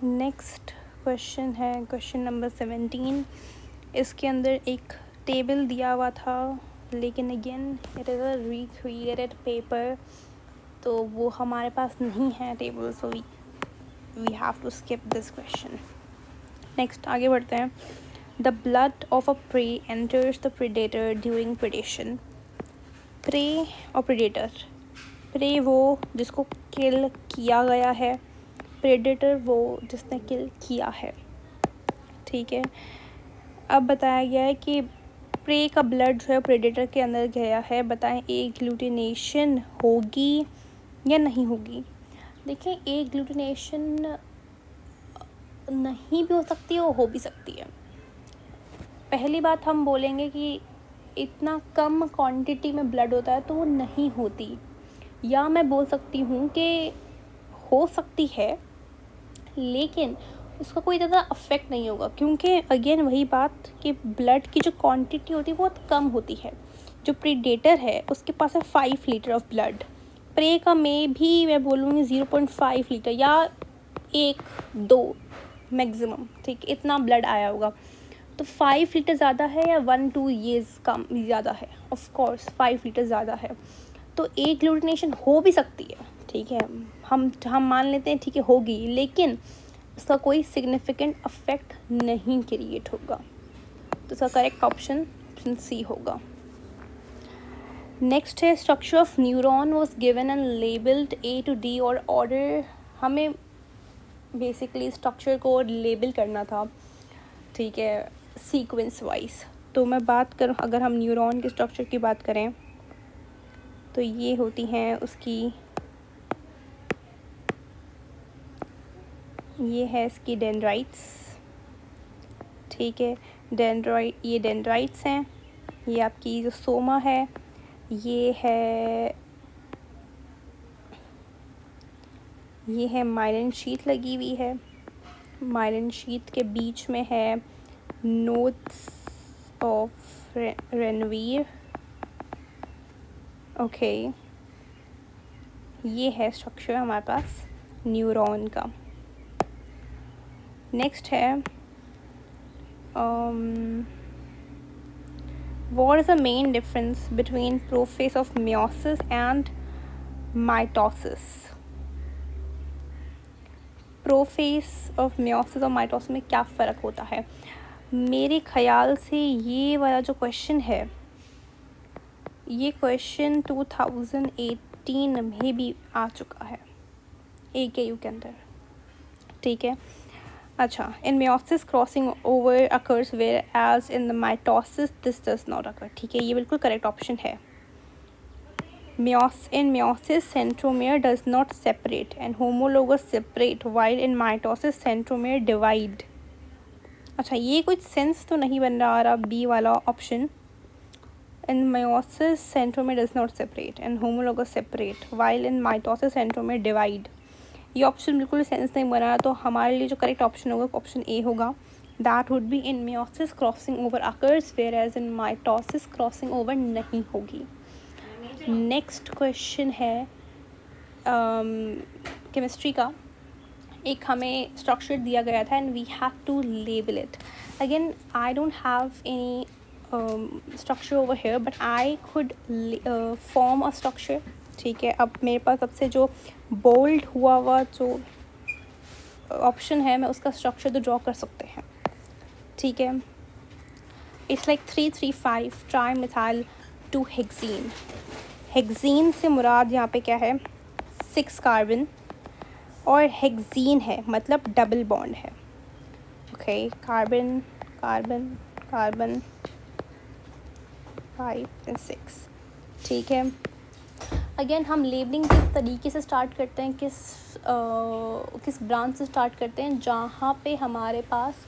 Next question है question number 17। इसके अंदर एक टेबल दिया हुआ था, लेकिन again it is a recreated paper, तो वो हमारे पास नहीं है table, so we have to skip this question. Next आगे बढ़ते हैं। The blood of a prey enters the predator during predation. Prey और प्रेडेटर, प्रे वो जिसको किल किया गया है, प्रेडेटर वो जिसने किल किया है। ठीक है, अब बताया गया है कि प्रे का ब्लड जो है प्रेडेटर के अंदर गया है। बताएं एक ग्लूटिनेशन होगी या नहीं होगी। देखें, एक ग्लूटिनेशन नहीं भी हो सकती है और हो भी सकती है। पहली बात हम बोलेंगे कि इतना कम क्वांटिटी में ब्लड होता है तो वो नहीं होती, या मैं बोल सकती हूँ कि हो सकती है लेकिन उसका कोई ज़्यादा अफेक्ट नहीं होगा, क्योंकि अगेन वही बात कि ब्लड की जो क्वांटिटी होती है बहुत कम होती है। जो प्रीडेटर है उसके पास है 5 लीटर ऑफ ब्लड, प्रे का में भी मैं बोलूँगी 0.5 लीटर या 1-2 मैक्सिमम, ठीक, इतना ब्लड आया होगा। तो 5 लीटर ज़्यादा है या 1-2 ये कम ज़्यादा है? ऑफ कोर्स 5 लीटर ज़्यादा है, तो एक ग्लूटिनेशन हो भी सकती है। ठीक है, हम मान लेते हैं ठीक है होगी, लेकिन उसका कोई सिग्निफिकेंट अफेक्ट नहीं क्रिएट होगा। तो इसका करेक्ट ऑप्शन सी होगा। नेक्स्ट है structure of neuron was given and labelled A to D और ऑर्डर। हमें बेसिकली स्ट्रक्चर को लेबल करना था, ठीक है, सीक्वेंस वाइज। तो मैं बात करूँ, अगर हम न्यूरॉन के स्ट्रक्चर की बात करें तो ये होती हैं उसकी, ये है इसकी डेंड्राइट्स। ठीक है, ये डेंड्राइट्स हैं। ये आपकी जो सोमा है, ये है माइलिन शीथ लगी हुई है। माइलिन शीथ के बीच में है नोड्स ऑफ रेनवीर। ओके, ये है स्ट्रक्चर हमारे पास न्यूरॉन का। नेक्स्ट है what is the main difference between prophase of meiosis and mitosis? Prophase of meiosis और माइटोसिस में क्या फ़र्क होता है? मेरे ख्याल से ये वाला जो क्वेश्चन है, ये क्वेश्चन 2018 में भी आ चुका है AKU के अंदर। ठीक है, अच्छा, in meiosis crossing over occurs whereas in the mitosis this does not occur. ठीक है, ये बिल्कुल करेक्ट ऑप्शन है। In meiosis, centromere does not separate and homologous separate, while in mitosis centromere divide. अच्छा, ये कुछ सेंस तो नहीं बन रहा आ रहा बी वाला option. In meiosis, centromere does not separate and homologous separate, while in mitosis centromere divide. ये ऑप्शन बिल्कुल सेंस नहीं बना रहा, तो हमारे लिए जो करेक्ट ऑप्शन होगा ऑप्शन ए होगा। That would be in meiosis crossing over occurs whereas in mitosis crossing over नहीं होगी। नेक्स्ट क्वेश्चन है केमिस्ट्री का। एक हमें स्ट्रक्चर दिया गया था and we have to label it. Again I don't have any structure over here, but I could form a structure. ठीक है, अब मेरे पास सबसे जो बोल्ड हुआ जो ऑप्शन है, मैं उसका स्ट्रक्चर तो ड्रॉ कर सकते हैं। ठीक है, it's like 3,3,5 tri methyl 2 hexene. Hexene से मुराद यहाँ पे क्या है, 6 कार्बन, और हेक्सीन है मतलब डबल बॉन्ड है। ओके, कार्बन कार्बन कार्बन 5 और 6। ठीक है, अगेन हम लेबलिंग किस तरीके से स्टार्ट करते हैं, किस ब्रांच से स्टार्ट करते हैं, जहाँ पे हमारे पास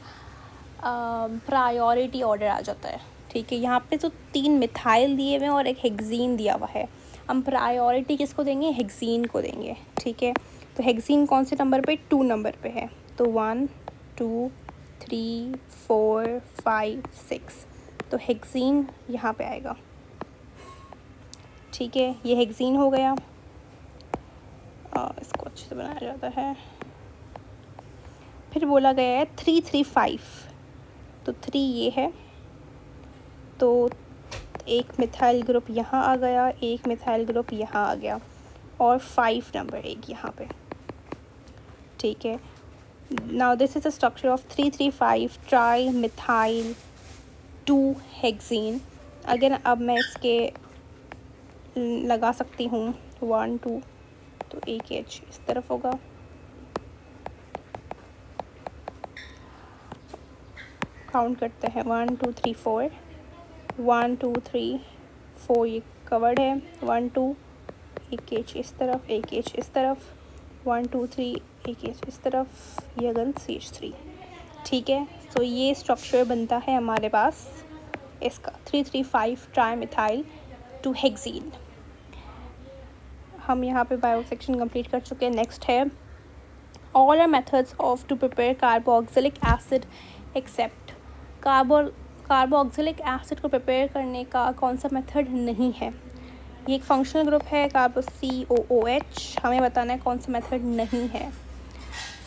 प्रायोरिटी ऑर्डर आ जाता है। ठीक है, यहाँ पे तो 3 मिथाइल दिए हुए हैं और एक हेक्सीन दिया हुआ है। हम प्रायोरिटी किसको देंगे, हेक्सीन को देंगे। ठीक है, तो हेक्सीन कौन से नंबर पे, 2 नंबर पे है, तो 1 2 3 4 5 6, तो हेक्सीन यहाँ पे आएगा। ठीक है, ये हेक्सीन हो गया। इसको अच्छे से बनाया जाता है। फिर बोला गया है 335, तो 3 ये है, तो एक मिथाइल ग्रुप यहाँ आ गया, एक मिथाइल ग्रुप यहाँ आ गया, और 5 नंबर एक यहाँ पे, ठीक है। Now this is the structure of 335 tri methyl 2 hexane. Again अब मैं इसके लगा सकती हूँ 1 2, तो एक H इस तरफ होगा, काउंट करते हैं 1 2 3 4, 1 2 3 4 ये कवर्ड है, 1 2, एक H इस तरफ, एक H इस तरफ, 1 2 3 एक H इस तरफ, ये अगन CH3, ठीक है। सो ये स्ट्रक्चर बनता है हमारे पास इसका 335 ट्राईमिथाइल 2 हेक्सेन। हम यहाँ पे बायो सेक्शन कंप्लीट कर चुके हैं। नेक्स्ट है all are methods of to prepare carboxylic acid except. Carboxylic acid को प्रिपेयर करने का कौन सा मेथड नहीं है। ये एक फंक्शनल ग्रुप है कार्बो COOH, हमें बताना है कौन सा मेथड नहीं है।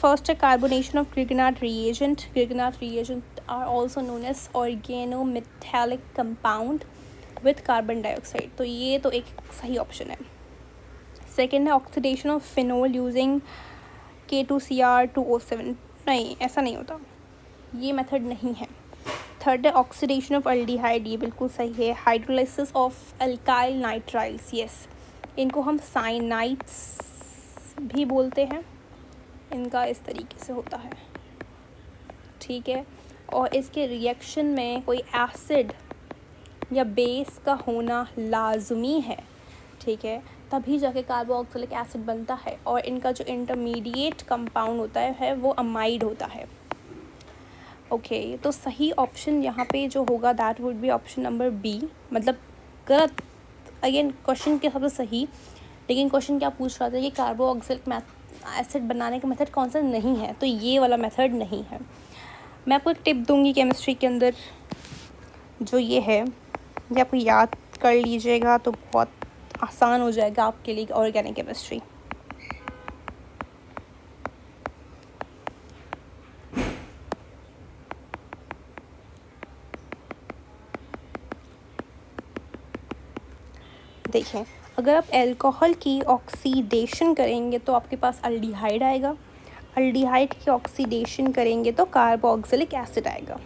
फर्स्ट है carbonation of Grignard reagent. Grignard reagent are also known as organometallic compound with carbon dioxide, तो ये तो एक सही ऑप्शन है। सेकेंड है oxidation of phenol using K2Cr2O7, नहीं ऐसा नहीं होता, ये मेथड नहीं है। थर्ड है ऑक्सीडेशन ऑफ अल्डिहाइड, ये बिल्कुल सही है। Hydrolysis of alkyl nitriles, yes, इनको हम साइनाइड्स भी बोलते हैं, इनका इस तरीके से होता है, ठीक है। और इसके रिएक्शन में कोई एसिड या बेस का होना लाजमी है, ठीक है, तभी जाके कार्बोक्सिलिक एसिड बनता है, और इनका जो इंटरमीडिएट कंपाउंड होता है वो अमाइड होता है। ओके तो सही ऑप्शन यहाँ पे जो होगा that would be option number B, मतलब गलत अगेन क्वेश्चन के हिसाब से सही, लेकिन क्वेश्चन क्या पूछ रहा था कि कार्बोक्सिलिक एसिड बनाने का मेथड कौन सा नहीं है, तो ये वाला मेथड नहीं है। मैं आपको एक टिप दूंगी केमिस्ट्री के अंदर, जो ये है ये आपको याद कर लीजिएगा तो बहुत आसान हो जाएगा आपके लिए ऑर्गेनिक केमिस्ट्री। देखें, अगर आप अल्कोहल की ऑक्सीडेशन करेंगे तो आपके पास अल्डिहाइड आएगा, अल्डिहाइड की ऑक्सीडेशन करेंगे तो कार्बोक्सिलिक एसिड आएगा,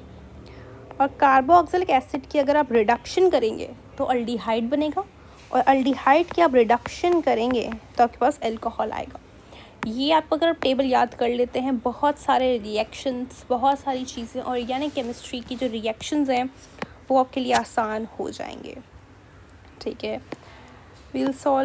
और कार्बोक्सिलिक एसिड की अगर आप रिडक्शन करेंगे तो अल्डिहाइड बनेगा, और अल्डिहाइड की आप रिडक्शन करेंगे तो आपके पास अल्कोहल आएगा। ये आप अगर टेबल याद कर लेते हैं, बहुत सारे रिएक्शंस, बहुत सारी चीज़ें ऑर्गेनिक केमिस्ट्री की जो रिएक्शंस हैं वो आपके लिए आसान हो जाएंगे, ठीक है। We'll solve